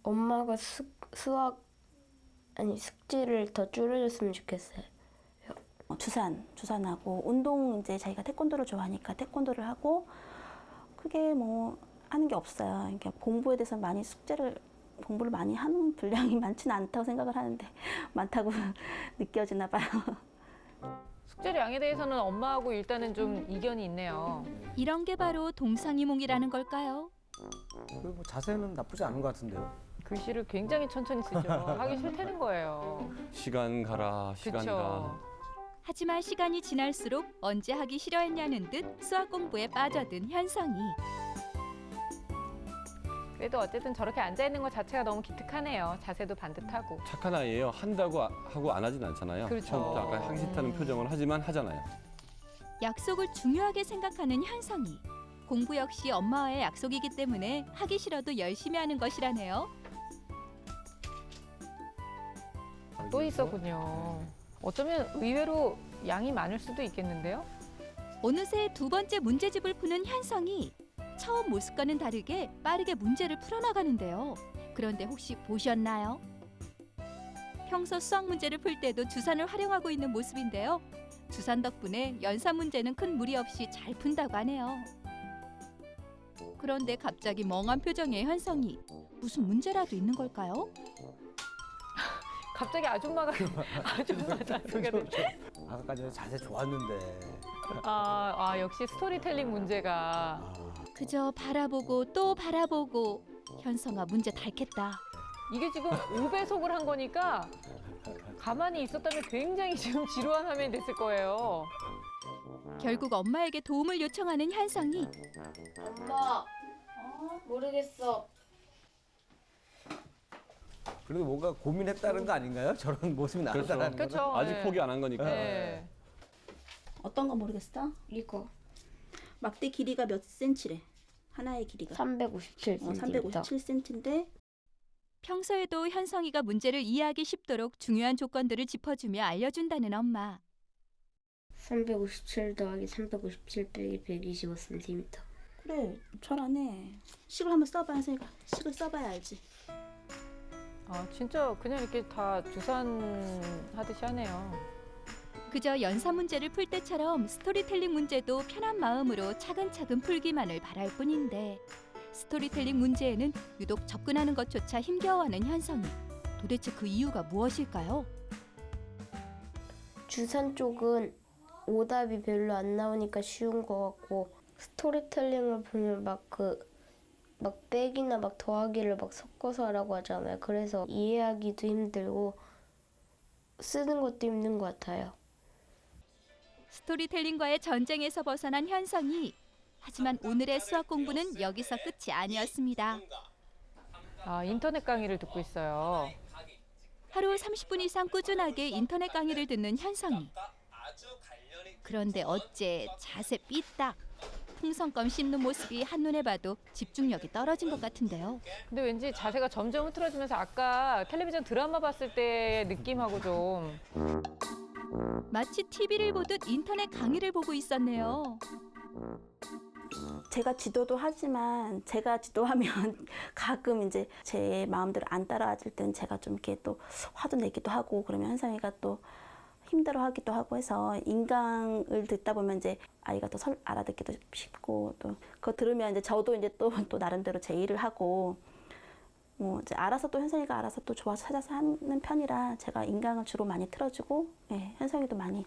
엄마가 숙제를 더 줄여줬으면 좋겠어요. 주산하고 운동 이제 자기가 태권도를 좋아하니까 태권도를 하고 크게 뭐 하는 게 없어요. 그러니까 공부에 대해서 많이 공부를 많이 하는 분량이 많지는 않다고 생각을 하는데 많다고 느껴지나 봐요. 숙제 양에 대해서는 엄마하고 일단은 좀 이견이 있네요. 이런 게 바로 동상이몽이라는 걸까요? 그리고 뭐 자세는 나쁘지 않은 것 같은데요. 글씨를 굉장히 천천히 쓰죠. 하기 싫다는 거예요. 시간 가라, 시간 그쵸. 가. 하지만 시간이 지날수록 언제 하기 싫어했냐는 듯 수학 공부에 빠져든 현성이. 그래도 어쨌든 저렇게 앉아있는 것 자체가 너무 기특하네요. 자세도 반듯하고. 착한 아이예요. 한다고 하고 안 하진 않잖아요. 그렇죠. 처음부터 아까 하기 싫다는 표정을 하지만 하잖아요. 약속을 중요하게 생각하는 현성이. 공부 역시 엄마와의 약속이기 때문에 하기 싫어도 열심히 하는 것이라네요. 또 있었군요. 어쩌면 의외로 양이 많을 수도 있겠는데요? 어느새 두 번째 문제집을 푸는 현성이 처음 모습과는 다르게 빠르게 문제를 풀어나가는데요. 그런데 혹시 보셨나요? 평소 수학 문제를 풀 때도 주산을 활용하고 있는 모습인데요. 주산 덕분에 연산 문제는 큰 무리 없이 잘 푼다고 하네요. 그런데 갑자기 멍한 표정의 현성이. 무슨 문제라도 있는 걸까요? 갑자기 아줌마가 자세가 아까까지는 자세 좋았는데. 역시 스토리텔링 문제가. 그저 바라보고 또 바라보고. 현성아 문제 닳겠다. 이게 지금 5배속을 한 거니까 가만히 있었다면 굉장히 지금 지루한 화면이 됐을 거예요. 결국 엄마에게 도움을 요청하는 현성이. 엄마, 모르겠어. 그래도 뭔가 고민했다는 거 아닌가요? 저런 모습이 나왔다는 그렇죠. 거. 그렇죠. 아직 네. 포기 안 한 거니까. 네. 어떤 거 모르겠어? 이거 막대 길이가 몇 센치래? 하나의 길이가 357cm. 357cm인데 평소에도 현성이가 문제를 이해하기 쉽도록 중요한 조건들을 짚어주며 알려준다는 엄마. 357 더하기 357 빼기 125cm. 그래 잘하네. 식을 한번 써봐 했으니까 식을 써봐야 알지. 아, 진짜 그냥 이렇게 다 주산하듯이 하네요. 그저 연사 문제를 풀 때처럼 스토리텔링 문제도 편한 마음으로 차근차근 풀기만을 바랄 뿐인데 스토리텔링 문제에는 유독 접근하는 것조차 힘겨워하는 현성이. 도대체 그 이유가 무엇일까요? 주산 쪽은 오답이 별로 안 나오니까 쉬운 것 같고 스토리텔링을 보면 막 빼기나 막 더하기를 막 섞어서 하라고 하잖아요. 그래서 이해하기도 힘들고 쓰는 것도 힘든 것 같아요. 스토리텔링과의 전쟁에서 벗어난 현성이. 하지만 오늘의 수학 공부는 여기서 끝이 아니었습니다. 아, 인터넷 강의를 듣고 있어요. 하루 30분 이상 꾸준하게 인터넷 강의를 듣는 현성이. 그런데 어째 자세 삐딱. 풍선껌 씹는 모습이 한눈에 봐도 집중력이 떨어진 것 같은데요. 근데 왠지 자세가 점점 흐트러지면서 아까 텔레비전 드라마 봤을 때의 느낌하고 좀. 마치 TV를 보듯 인터넷 강의를 보고 있었네요. 제가 지도도 하지만 제가 지도하면 가끔 이제 제 마음대로 안 따라줄 때는 제가 좀 이렇게 또 화도 내기도 하고 그러면 현상이가 또 힘들어하기도 하고 해서 인강을 듣다 보면 이제 아이가 더 알아듣기도 쉽고 또 그거 들으면 이제 저도 이제 또 나름대로 제 일을 하고 뭐 이제 알아서 또 현상이가 알아서 또 좋아서 찾아서 하는 편이라 제가 인강을 주로 많이 틀어주고 예, 현상이도 많이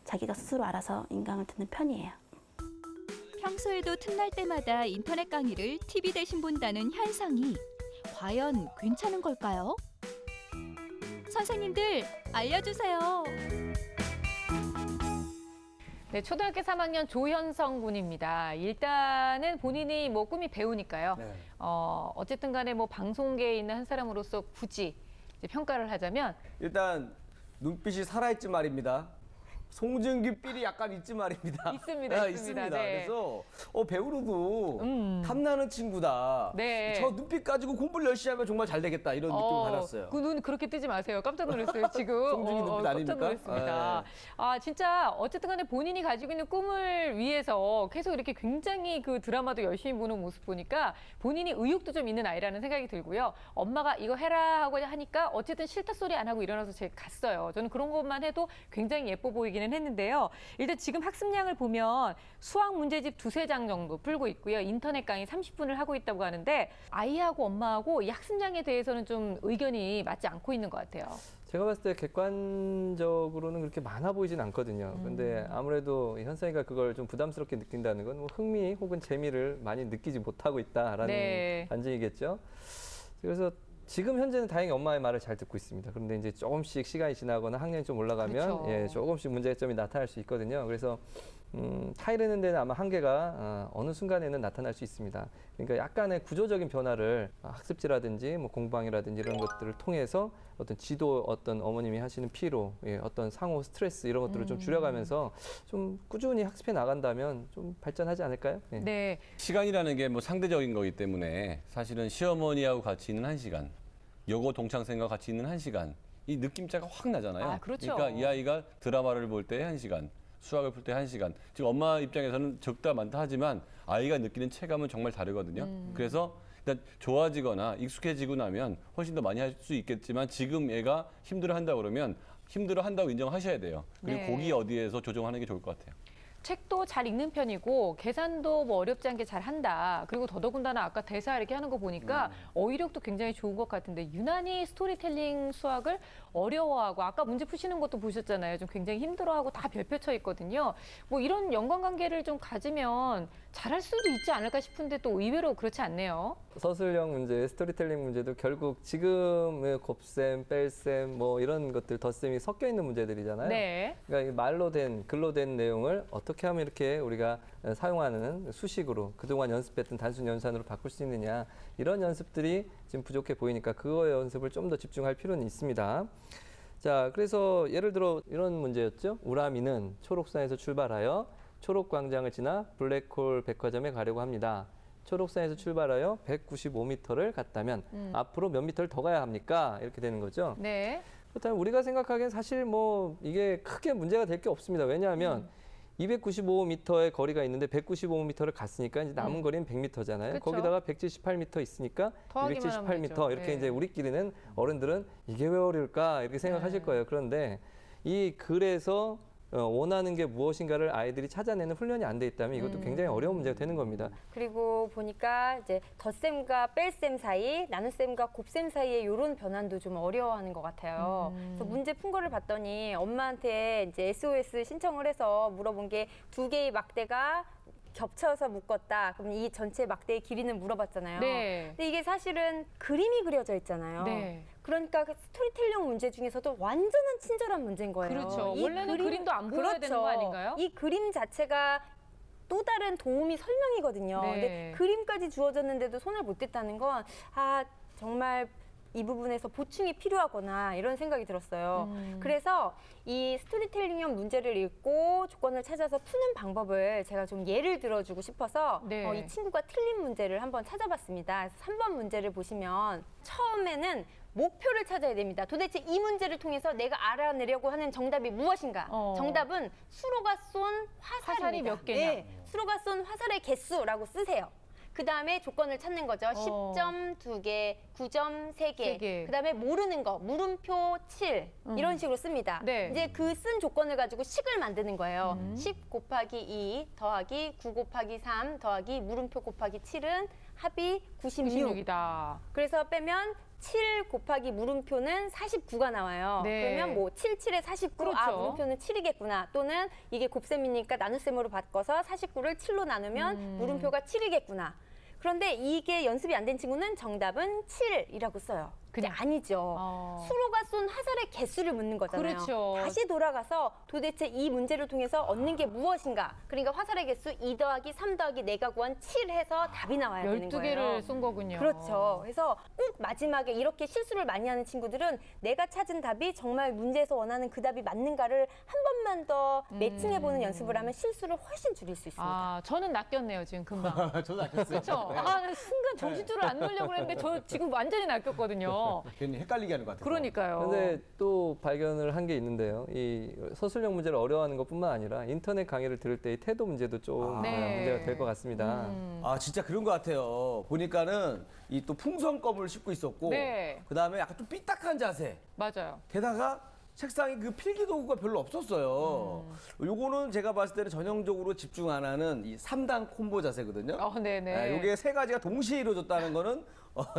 자기가 스스로 알아서 인강을 듣는 편이에요. 평소에도 틈날 때마다 인터넷 강의를 TV 대신 본다는 현성이. 과연 괜찮은 걸까요? 선생님들 알려주세요. 네, 초등학교 3학년 조현성 군입니다. 일단은 본인이 뭐 꿈이 배우니까요. 네. 어쨌든 간에 뭐 방송계에 있는 한 사람으로서 굳이 이제 평가를 하자면 일단 눈빛이 살아있지 말입니다. 송중기 삘이 약간 있지 말입니다. 있습니다. 있습니다. 네. 그래서 배우로도 탐나는 친구다. 네. 저 눈빛 가지고 공부를 열심히 하면 정말 잘 되겠다 이런 느낌을 받았어요. 그 눈 그렇게 뜨지 마세요. 깜짝 놀랐어요, 지금. 송중기 눈빛 아닙니까? 깜짝 놀랐습니다. 아, 진짜 어쨌든 간에 본인이 가지고 있는 꿈을 위해서 계속 이렇게 굉장히 그 드라마도 열심히 보는 모습 보니까 본인이 의욕도 좀 있는 아이라는 생각이 들고요. 엄마가 이거 해라 하고 하니까 어쨌든 싫다 소리 안 하고 일어나서 제가 갔어요. 저는 그런 것만 해도 굉장히 예뻐 보이기는 했는데요. 일단 지금 학습량을 보면 수학 문제집 2-3장 정도 풀고 있고요. 인터넷 강의 30분을 하고 있다고 하는데 아이하고 엄마하고 이 학습량에 대해서는 좀 의견이 맞지 않고 있는 것 같아요. 제가 봤을 때 객관적으로는 그렇게 많아 보이진 않거든요. 근데 아무래도 현상이가 그걸 좀 부담스럽게 느낀다는 건 뭐 흥미 혹은 재미를 많이 느끼지 못하고 있다라는 네. 반증이겠죠. 그래서 지금 현재는 다행히 엄마의 말을 잘 듣고 있습니다. 그런데 이제 조금씩 시간이 지나거나 학년이 좀 올라가면 그렇죠. 예, 조금씩 문제점이 나타날 수 있거든요. 그래서 타이르는 데는 아마 한계가 어느 순간에는 나타날 수 있습니다. 그러니까 약간의 구조적인 변화를 학습지라든지 뭐 공부방이라든지 이런 것들을 통해서 어떤 지도, 어떤 어머님이 하시는 피로, 예, 어떤 상호 스트레스 이런 것들을 좀 줄여가면서 좀 꾸준히 학습해 나간다면 좀 발전하지 않을까요? 예. 네. 시간이라는 게 뭐 상대적인 거기 때문에 사실은 시어머니하고 같이 있는 1시간, 여고 동창생과 같이 있는 1시간, 이 느낌차가 확 나잖아요. 아, 그렇죠. 그러니까 이 아이가 드라마를 볼 때 1시간, 수학을 풀 때 1시간. 지금 엄마 입장에서는 적다 많다 하지만 아이가 느끼는 체감은 정말 다르거든요. 그래서 일단 좋아지거나 익숙해지고 나면 훨씬 더 많이 할 수 있겠지만 지금 얘가 힘들어한다 그러면 힘들어한다고 인정하셔야 돼요. 그리고 네. 거기 어디에서 조정하는 게 좋을 것 같아요. 책도 잘 읽는 편이고 계산도 뭐 어렵지 않게 잘 한다. 그리고 더더군다나 아까 대사 이렇게 하는 거 보니까 어휘력도 굉장히 좋은 것 같은데 유난히 스토리텔링 수학을 어려워하고 아까 문제 푸시는 것도 보셨잖아요. 좀 굉장히 힘들어하고 다 별표 쳐 있거든요. 뭐 이런 연관관계를 좀 가지면 잘할 수도 있지 않을까 싶은데 또 의외로 그렇지 않네요. 서술형 문제, 스토리텔링 문제도 결국 지금의 곱셈, 뺄셈 뭐 이런 것들 덧셈이 섞여 있는 문제들이잖아요. 네. 그러니까 이 말로 된, 글로 된 내용을 어떻게 하면 이렇게 우리가 사용하는 수식으로 그동안 연습했던 단순 연산으로 바꿀 수 있느냐 이런 연습들이 지금 부족해 보이니까 그거의 연습을 좀 더 집중할 필요는 있습니다. 자, 그래서 예를 들어 이런 문제였죠. 우람이는 초록산에서 출발하여 초록광장을 지나 블랙홀 백화점에 가려고 합니다. 초록산에서 출발하여 195m를 갔다면 앞으로 몇 미터를 더 가야 합니까? 이렇게 되는 거죠. 네. 그렇다면 우리가 생각하기엔 사실 뭐 이게 크게 문제가 될 게 없습니다. 왜냐하면 295m의 거리가 있는데 195m를 갔으니까 이제 남은 거리는 100m잖아요. 그쵸. 거기다가 178m 있으니까 더하기만 하면 278m 되죠. 이렇게 네. 이제 우리끼리는 어른들은 이게 왜 어려울까 이렇게 생각하실 네. 거예요. 그런데 이 글에서 원하는 게 무엇인가를 아이들이 찾아내는 훈련이 안 돼 있다면 이것도 굉장히 어려운 문제가 되는 겁니다. 그리고 보니까 이제 덧셈과 뺄셈 사이, 나눗셈과 곱셈 사이에 이런 변환도 좀 어려워하는 것 같아요. 그래서 문제 푼 거를 봤더니 엄마한테 이제 SOS 신청을 해서 물어본 게 2개의 막대가 겹쳐서 묶었다. 그럼 이 전체 막대의 길이는 물어봤잖아요. 네. 근데 이게 사실은 그림이 그려져 있잖아요. 네. 그러니까 그 스토리텔링 문제 중에서도 완전한 친절한 문제인 거예요. 그렇죠. 이 원래는 그림도 안 보여야 되는 거 아닌가요? 이 그림 자체가 또 다른 도움이 설명이거든요. 네. 근데 그림까지 주어졌는데도 손을 못 댔다는 건 정말 이 부분에서 보충이 필요하거나 이런 생각이 들었어요. 그래서 이 스토리텔링형 문제를 읽고 조건을 찾아서 푸는 방법을 제가 좀 예를 들어주고 싶어서 네. 이 친구가 틀린 문제를 한번 찾아봤습니다. 그래서 3번 문제를 보시면 처음에는 목표를 찾아야 됩니다. 도대체 이 문제를 통해서 내가 알아내려고 하는 정답이 무엇인가? 정답은 수로가 쏜 화살입니다. 화살이 몇 개냐? 네, 수로가 쏜 화살의 개수라고 쓰세요. 그 다음에 조건을 찾는 거죠. 10점 2개, 9점 3개. 3개. 그 다음에 모르는 거, 물음표 7. 이런 식으로 씁니다. 네. 이제 그 쓴 조건을 가지고 식을 만드는 거예요. 10 곱하기 2 더하기 9 곱하기 3 더하기 물음표 곱하기 7은 합이 96. 96이다. 그래서 빼면 7 곱하기 물음표는 49가 나와요. 네. 그러면 뭐 77에 49, 그렇죠. 물음표는 7이겠구나. 또는 이게 곱셈이니까 나눗셈으로 바꿔서 49를 7로 나누면 물음표가 7이겠구나. 그런데 이게 연습이 안 된 친구는 정답은 7이라고 써요. 근데 아니죠. 수로가 쏜 화살의 개수를 묻는 거잖아요. 그렇죠. 다시 돌아가서 도대체 이 문제를 통해서 얻는 게 무엇인가. 그러니까 화살의 개수 2 더하기 3 더하기 내가 구한 7 해서 답이 나와야 되는 거예요. 12개를 쏜 거군요. 그렇죠. 그래서 꼭 마지막에 이렇게 실수를 많이 하는 친구들은 내가 찾은 답이 정말 문제에서 원하는 그 답이 맞는가를 한 번만 더 매칭해보는 연습을 하면 실수를 훨씬 줄일 수 있습니다. 저는 낚였네요, 지금 금방. 저도 아꼈어요. 그렇죠. 순간 정신줄을 안 놓으려고 했는데 저 지금 완전히 낚였거든요. 괜히 헷갈리게 하는 것 같아요. 그러니까요. 근데 또 발견을 한 게 있는데요. 이 서술형 문제를 어려워하는 것뿐만 아니라 인터넷 강의를 들을 때의 태도 문제도 좀 네. 문제가 될 것 같습니다. 진짜 그런 것 같아요. 보니까는 이 또 풍선껌을 씹고 있었고, 네. 그 다음에 약간 좀 삐딱한 자세. 맞아요. 게다가 책상에 그 필기 도구가 별로 없었어요. 요거는 제가 봤을 때는 전형적으로 집중 안 하는 이 3단 콤보 자세거든요. 네네. 요게 세 가지가 동시에 이루어졌다는 거는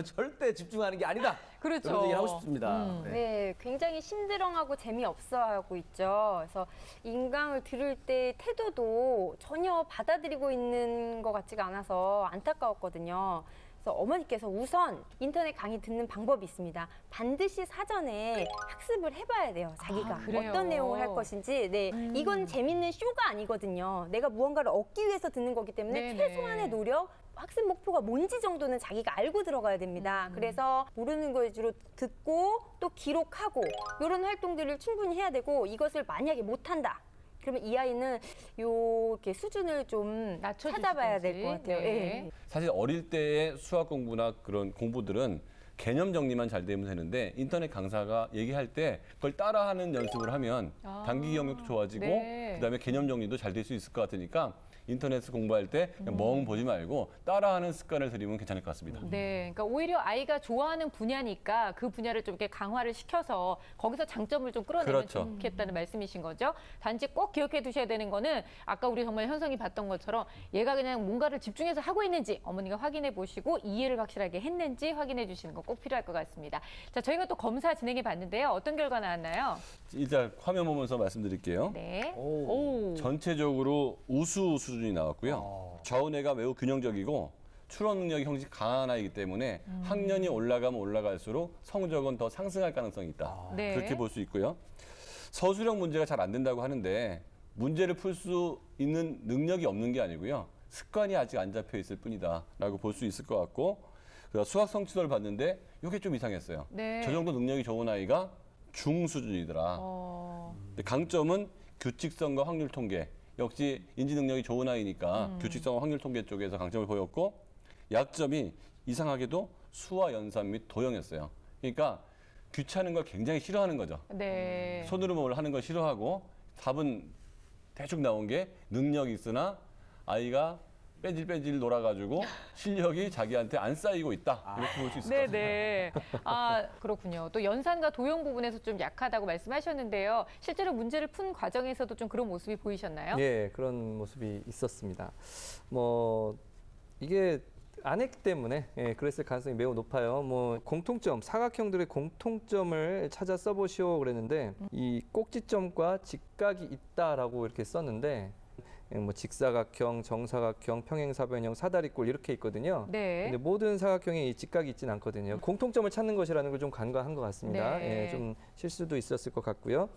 절대 집중하는 게 아니다. 그렇죠. 이런 얘기를 하고 싶습니다. 네, 굉장히 심드렁하고 재미없어하고 있죠. 그래서 인강을 들을 때 태도도 전혀 받아들이고 있는 것 같지가 않아서 안타까웠거든요. 그래서 어머니께서 우선 인터넷 강의 듣는 방법이 있습니다. 반드시 사전에 학습을 해봐야 돼요. 자기가 그래요? 어떤 내용을 할 것인지. 네, 이건 재밌는 쇼가 아니거든요. 내가 무언가를 얻기 위해서 듣는 거기 때문에 네네. 최소한의 노력, 학습 목표가 뭔지 정도는 자기가 알고 들어가야 됩니다. 그래서 모르는 거 위주로 듣고 또 기록하고 이런 활동들을 충분히 해야 되고 이것을 만약에 못한다. 그러면 이 아이는 이렇게 수준을 좀 찾아봐야 될 것 같아요. 네. 예. 사실 어릴 때의 수학 공부나 그런 공부들은 개념 정리만 잘 되면 되는데 인터넷 강사가 얘기할 때 그걸 따라하는 연습을 하면 단기 기억력도 좋아지고 네. 그다음에 개념 정리도 잘 될 수 있을 것 같으니까 인터넷을 공부할 때 그냥 멍 보지 말고 따라하는 습관을 들이면 괜찮을 것 같습니다. 네, 그러니까 오히려 아이가 좋아하는 분야니까 그 분야를 좀 이렇게 강화를 시켜서 거기서 장점을 좀 끌어내면 그렇죠. 좋겠다는 말씀이신 거죠. 단지 꼭 기억해 두셔야 되는 거는 아까 우리 정말 현성이 봤던 것처럼 얘가 그냥 뭔가를 집중해서 하고 있는지 어머니가 확인해 보시고 이해를 확실하게 했는지 확인해 주시는 거 꼭 필요할 것 같습니다. 자, 저희가 또 검사 진행해 봤는데요. 어떤 결과 나왔나요? 일단 화면 보면서 말씀드릴게요. 네. 오. 전체적으로 우수 수준이 나왔고요. 좌우뇌가 매우 균형적이고 추론 능력이 형식 강한 아이이기 때문에 학년이 올라가면 올라갈수록 성적은 더 상승할 가능성이 있다. 네. 그렇게 볼 수 있고요. 서술형 문제가 잘 안 된다고 하는데 문제를 풀 수 있는 능력이 없는 게 아니고요. 습관이 아직 안 잡혀 있을 뿐이다라고 볼 수 있을 것 같고 그래서 수학 성취도를 봤는데 이게 좀 이상했어요. 네. 저 정도 능력이 좋은 아이가 중 수준이더라. 근데 강점은 규칙성과 확률 통계. 역시 인지 능력이 좋은 아이니까 규칙성과 확률 통계 쪽에서 강점을 보였고 약점이 이상하게도 수와 연산 및 도형이었어요. 그러니까 귀찮은 걸 굉장히 싫어하는 거죠. 네. 손으로 뭘 하는 걸 싫어하고 답은 대충 나온 게 능력이 있으나 아이가 뺀질뺀질 놀아가지고 실력이 자기한테 안 쌓이고 있다. 이렇게 볼 수 있을 것 같습니다. 네네. 아, 그렇군요. 또 연산과 도형 부분에서 좀 약하다고 말씀하셨는데요. 실제로 문제를 푼 과정에서도 좀 그런 모습이 보이셨나요? 예, 그런 모습이 있었습니다. 뭐 이게 안 했기 때문에 그랬을 가능성이 매우 높아요. 뭐 공통점, 사각형들의 공통점을 찾아 써보시오 그랬는데 이 꼭지점과 직각이 있다라고 이렇게 썼는데 뭐 직사각형, 정사각형, 평행사변형, 사다리꼴 이렇게 있거든요. 네. 근데 모든 사각형에 이 직각이 있지는 않거든요. 공통점을 찾는 것이라는 걸 좀 간과한 것 같습니다. 네. 예, 좀 실수도 있었을 것 같고요.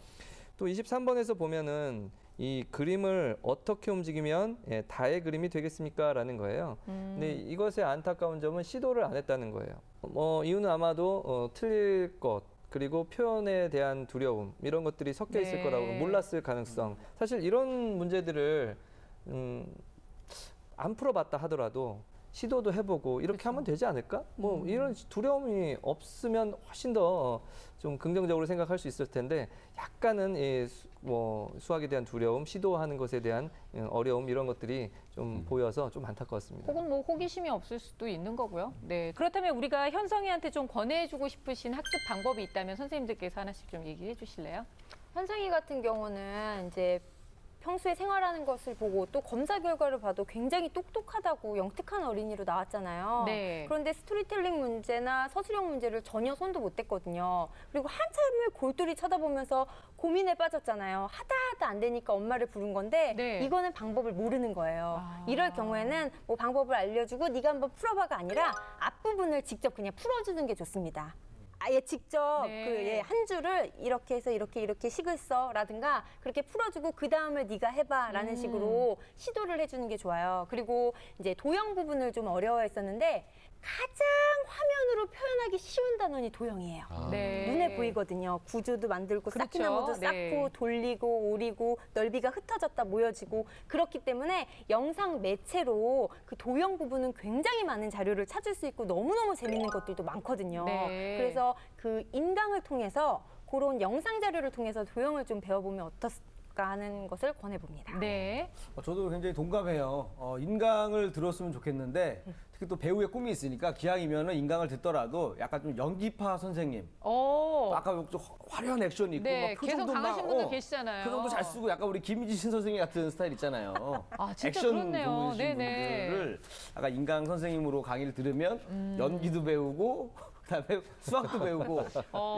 또 23번에서 보면은 이 그림을 어떻게 움직이면 다의 그림이 되겠습니까? 라는 거예요. 근데 이것의 안타까운 점은 시도를 안 했다는 거예요. 이유는 아마도 틀릴 것, 그리고 표현에 대한 두려움 이런 것들이 섞여 있을 네. 거라고 몰랐을 가능성. 사실 이런 문제들을 안 풀어봤다 하더라도 시도도 해보고 이렇게 그렇죠. 하면 되지 않을까? 뭐 이런 두려움이 없으면 훨씬 더 좀 긍정적으로 생각할 수 있을 텐데 약간은 수학에 대한 두려움, 시도하는 것에 대한 어려움 이런 것들이 좀 보여서 좀 안타까웠습니다. 혹은 뭐 호기심이 없을 수도 있는 거고요. 네. 그렇다면 우리가 현성이한테 좀 권해주고 싶으신 학습 방법이 있다면 선생님들께서 하나씩 좀 얘기해 주실래요? 현상이 같은 경우는 이제 평소에 생활하는 것을 보고 또 검사 결과를 봐도 굉장히 똑똑하다고 영특한 어린이로 나왔잖아요. 네. 그런데 스토리텔링 문제나 서술형 문제를 전혀 손도 못 댔거든요. 그리고 한참을 골똘히 쳐다보면서 고민에 빠졌잖아요. 하다 안 되니까 엄마를 부른 건데 네. 이거는 방법을 모르는 거예요. 이럴 경우에는 뭐 방법을 알려주고 네가 한번 풀어봐가 아니라 앞부분을 직접 그냥 풀어주는 게 좋습니다. 아예 직접 네. 한 줄을 이렇게 해서 이렇게 식을 써라든가 그렇게 풀어주고 그 다음을 네가 해봐라는 식으로 시도를 해주는 게 좋아요. 그리고 이제 도형 부분을 좀 어려워했었는데 가장 화면으로 표현하기 쉬운 단원이 도형이에요. 네. 눈에 보이거든요. 구조도 만들고 그렇죠. 쌓기나무도 쌓고 네. 돌리고 오리고 넓이가 흩어졌다 모여지고 그렇기 때문에 영상 매체로 그 도형 부분은 굉장히 많은 자료를 찾을 수 있고 너무너무 재밌는 것들도 많거든요. 네. 그래서 그 인강을 통해서 그런 영상 자료를 통해서 도형을 좀 배워보면 어떨까 하는 것을 권해봅니다. 네. 저도 굉장히 동감해요. 인강을 들었으면 좋겠는데 특히 또 배우의 꿈이 있으니까 기왕이면은 인강을 듣더라도 약간 좀 연기파 선생님. 아까 좀 화려한 액션이 있고 네, 막 표정도 개성 강하신 막, 분들 계시잖아요. 표정도 잘 쓰고 약간 우리 김희진 선생님 같은 스타일 있잖아요. 아, 진짜 액션 그렇네요. 전문이신 네네. 분들을 약간 인강 선생님으로 강의를 들으면 연기도 배우고 그다음에 수학도 배우고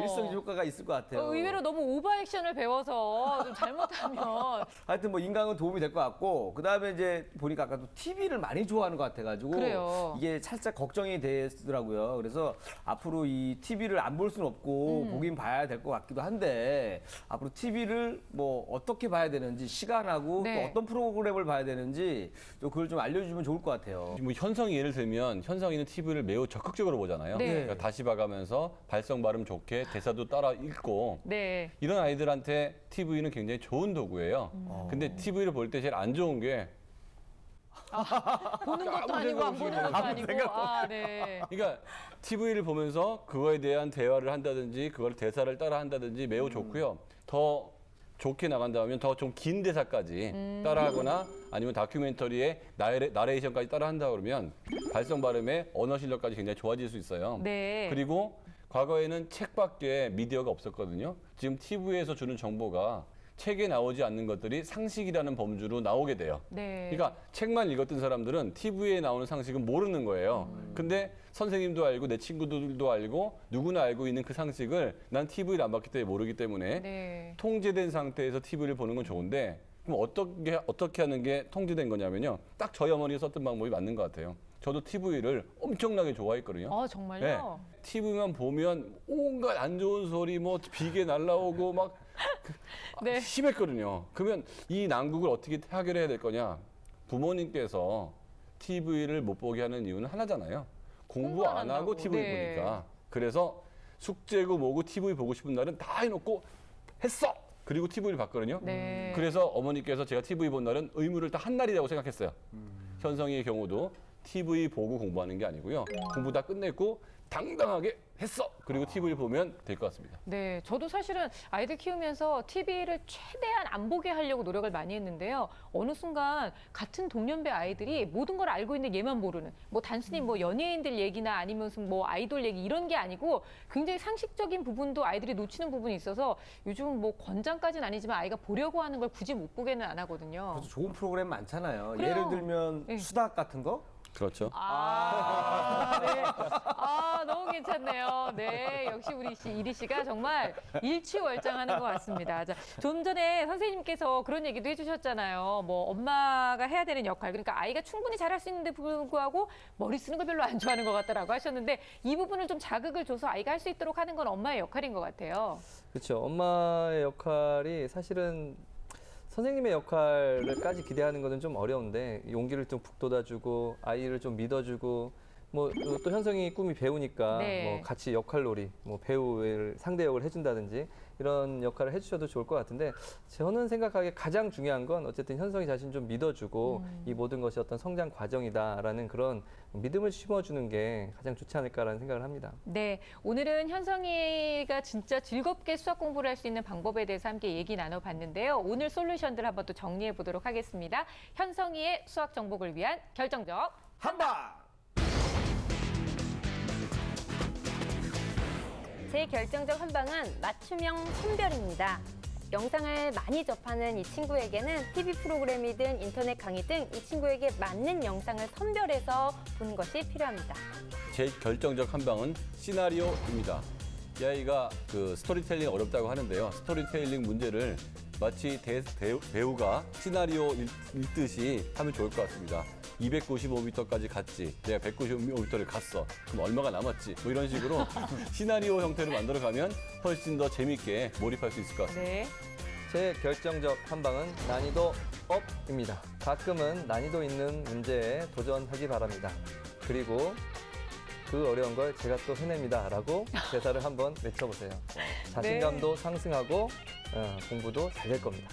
일석이조효과가 있을 것 같아요. 의외로 너무 오버 액션을 배워서 좀 잘못하면 하여튼 뭐 인강은 도움이 될 것 같고 그다음에 이제 보니까 아까도 TV를 많이 좋아하는 것 같아가지고 그래요. 이게 살짝 걱정이 되더라고요. 그래서 앞으로 이 TV를 안 볼 수는 없고 보긴 봐야 될 것 같기도 한데 앞으로 TV를 뭐 어떻게 봐야 되는지 시간하고 네. 또 어떤 프로그램을 봐야 되는지 좀 그걸 좀 알려주면 좋을 것 같아요. 뭐 현성이 예를 들면 현성이는 TV를 매우 적극적으로 보잖아요. 네. 그러니까 다시 봐가면서 발성 발음 좋게 대사도 따라 읽고 네. 이런 아이들한테 TV는 굉장히 좋은 도구예요. 근데 TV를 볼 때 제일 안 좋은 게 보는 것도 아니고 안 보는 것도 아니고. 네. 그러니까 TV를 보면서 그거에 대한 대화를 한다든지 그걸 대사를 따라 한다든지 매우 좋고요. 더 좋게 나간다면 더 좀 긴 대사까지 따라하거나 아니면 다큐멘터리에 나레이션까지 따라한다 그러면 발성 발음의 언어 실력까지 굉장히 좋아질 수 있어요. 네. 그리고 과거에는 책밖에 미디어가 없었거든요. 지금 TV에서 주는 정보가 책에 나오지 않는 것들이 상식이라는 범주로 나오게 돼요. 네. 그러니까 책만 읽었던 사람들은 TV에 나오는 상식은 모르는 거예요. 근데 선생님도 알고 내 친구들도 알고 누구나 알고 있는 그 상식을 난 TV를 안 봤기 때문에 모르기 때문에 네. 통제된 상태에서 TV를 보는 건 좋은데 그럼 어떻게 하는 게 통제된 거냐면요. 딱 저희 어머니가 썼던 방법이 맞는 것 같아요. 저도 TV를 엄청나게 좋아했거든요. 아, 정말요? TV만 보면 온갖 안 좋은 소리, 뭐 비계 날라오고 막 네. 심했거든요. 그러면 이 난국을 어떻게 해결해야 될 거냐? 부모님께서 TV를 못 보게 하는 이유는 하나잖아요. 공부 안 하고 한다고. TV 네. 보니까. 그래서 숙제고 뭐고 TV 보고 싶은 날은 다 해놓고 했어. 그리고 TV를 봤거든요. 네. 그래서 어머니께서 제가 TV 본 날은 의무를 다 한 날이라고 생각했어요. 현성이의 경우도 TV 보고 공부하는 게 아니고요. 공부 다 끝냈고 당당하게 했어. 그리고 TV를 보면 될 것 같습니다. 네, 저도 사실은 아이들 키우면서 TV를 최대한 안 보게 하려고 노력을 많이 했는데요. 어느 순간 같은 동년배 아이들이 모든 걸 알고 있는데 얘만 모르는, 뭐 단순히 뭐 연예인들 얘기나 아니면 무슨 뭐 아이돌 얘기 이런 게 아니고 굉장히 상식적인 부분도 아이들이 놓치는 부분이 있어서 요즘은 뭐 권장까지는 아니지만 아이가 보려고 하는 걸 굳이 못 보게는 안 하거든요. 그래서 좋은 프로그램 많잖아요. 그래요. 예를 들면 네. 수다 같은 거. 그렇죠. 네. 너무 괜찮네요. 네, 역시 우리 이리 씨가 정말 일취월장하는 것 같습니다. 자, 좀 전에 선생님께서 그런 얘기도 해주셨잖아요. 뭐 엄마가 해야 되는 역할, 그러니까 아이가 충분히 잘할 수 있는데 불구하고 머리 쓰는 걸 별로 안 좋아하는 것 같다라고 하셨는데 이 부분을 좀 자극을 줘서 아이가 할 수 있도록 하는 건 엄마의 역할인 것 같아요. 그렇죠. 엄마의 역할이 사실은 선생님의 역할을까지 기대하는 것은 좀 어려운데 용기를 좀 북돋아주고 아이를 좀 믿어주고 뭐 또 현성이 꿈이 배우니까 네. 뭐 같이 역할놀이, 뭐 배우를 상대 역을 해준다든지 이런 역할을 해주셔도 좋을 것 같은데 저는 생각하기에 가장 중요한 건 어쨌든 현성이 자신 좀 믿어주고 이 모든 것이 어떤 성장 과정이다라는 그런 믿음을 심어주는 게 가장 좋지 않을까라는 생각을 합니다. 네, 오늘은 현성이가 진짜 즐겁게 수학 공부를 할 수 있는 방법에 대해서 함께 얘기 나눠봤는데요. 오늘 솔루션들 한번 또 정리해 보도록 하겠습니다. 현성이의 수학 정복을 위한 결정적 한방. 제 결정적 한방은 맞춤형 선별입니다. 영상을 많이 접하는 이 친구에게는 TV 프로그램이든 인터넷 강의든 이 친구에게 맞는 영상을 선별해서 보는 것이 필요합니다. 제 결정적 한방은 시나리오입니다. 이 아이가 그 스토리텔링 어렵다고 하는데요. 스토리텔링 문제를 마치 배우가 시나리오 읽듯이 하면 좋을 것 같습니다. 295m까지 갔지. 내가 195m를 갔어. 그럼 얼마가 남았지? 뭐 이런 식으로 시나리오 형태로 만들어가면 훨씬 더 재밌게 몰입할 수 있을 것 같습니다. 네. 제 결정적 한방은 난이도 업입니다. 가끔은 난이도 있는 문제에 도전하기 바랍니다. 그리고 그 어려운 걸 제가 또 해냅니다. 라고 대사를 한번 외쳐보세요. 자신감도 상승하고 공부도 잘 될 겁니다.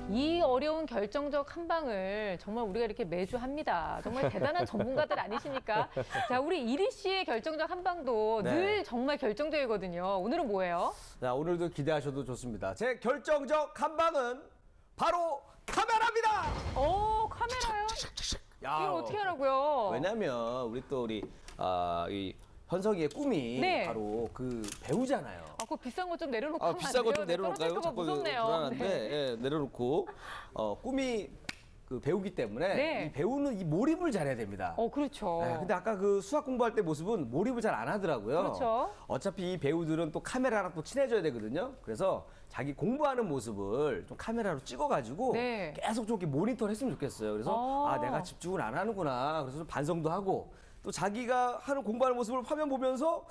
이 어려운 결정적 한방을 정말 우리가 이렇게 매주 합니다. 정말 대단한 전문가들 아니십니까? 자, 우리 이리 씨의 결정적 한방도 네. 늘 정말 결정적이거든요. 오늘은 뭐예요? 자, 오늘도 기대하셔도 좋습니다. 제 결정적 한방은 바로 카메라입니다. 카메라요? 야, 이걸 어떻게 하라고요? 왜냐면 우리 이 현석이의 꿈이 네. 바로 그 배우잖아요. 그거 비싼 거 좀 내려놓고 하면 비싼 안 거 돼요? 좀 내려놓을까요? 떨어질까 봐 자꾸 무섭네요. 불안한데 네. 예, 내려놓고 꿈이 그 배우기 때문에 네. 이 배우는 이 몰입을 잘해야 됩니다. 그렇죠. 네, 근데 아까 그 수학 공부할 때 모습은 몰입을 잘 안 하더라고요. 그렇죠. 어차피 이 배우들은 또 카메라랑 또 친해져야 되거든요. 그래서 자기 공부하는 모습을 좀 카메라로 찍어가지고 네. 계속 좀 이렇게 모니터를 했으면 좋겠어요. 그래서 아. 내가 집중을 안 하는구나. 그래서 좀 반성도 하고 또 자기가 하는 공부하는 모습을 화면 보면서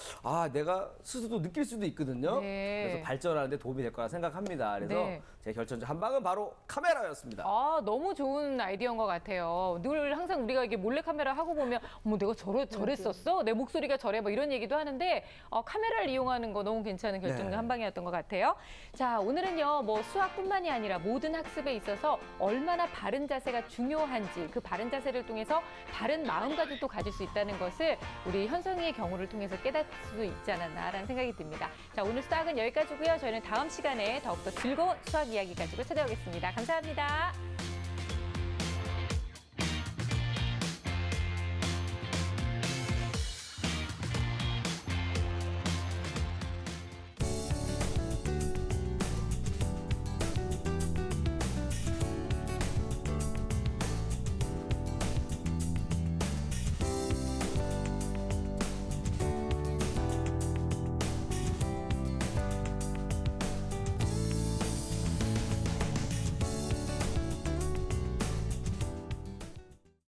내가 스스로 느낄 수도 있거든요. 네. 그래서 발전하는 데 도움이 될 거라 생각합니다. 그래서 네. 제 결정적 한방은 바로 카메라였습니다. 너무 좋은 아이디어인 것 같아요. 늘 항상 우리가 이게 몰래카메라 하고 보면 어머 내가 저랬었어? 내 목소리가 저래? 뭐 이런 얘기도 하는데 카메라를 이용하는 거 너무 괜찮은 결정적 네. 한방이었던 것 같아요. 자, 오늘은요. 뭐 수학뿐만이 아니라 모든 학습에 있어서 얼마나 바른 자세가 중요한지 그 바른 자세를 통해서 바른 마음가짐도 가질 수 있다는 것을 우리 현성이의 경우를 통해서 깨닫을 수 있지 않았나라는 생각이 듭니다. 자, 오늘 수학은 여기까지고요. 저희는 다음 시간에 더욱더 즐거운 수학 이야기 가지고 찾아오겠습니다. 감사합니다.